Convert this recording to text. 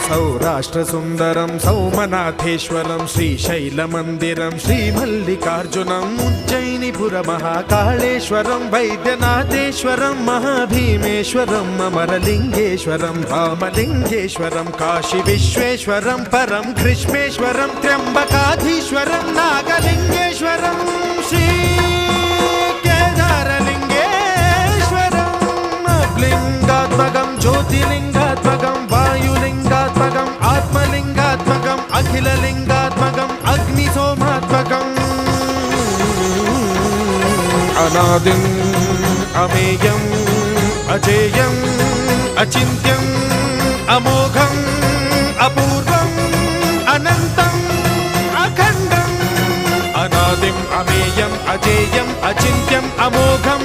सौराष्ट्रसुन्दरं सौमनाथेश्वरं श्रीशैलमन्दिरं श्रीमल्लिकार्जुनम् उज्जयिनीपुरमहाकाळेश्वरं वैद्यनाथेश्वरं महाभीमेश्वरम् अमरलिङ्गेश्वरं रामलिङ्गेश्वरं काशीविश्वेश्वरं परं ग्रीष्मेश्वरं त्र्यम्बकाधीश्वरं नागलिङ्गेश्वरं श्रीकेदारलिङ्गेश्वरम् लिङ्गात्मकं ज्योतिलिङ्गात्मकं वायुलिङ्गात्मकम् आत्मलिङ्गात्मकम् अखिललिङ्गात्मकम् अग्निसोमात्मकम् अनादिम् अमेयम् अजेयम् अचिन्त्यम् अमोघम् अपूर्वम् अनन्तम् अखण्डम् अनादिम् अमेयम् अजेयम् अचिन्त्यम् अमोघम्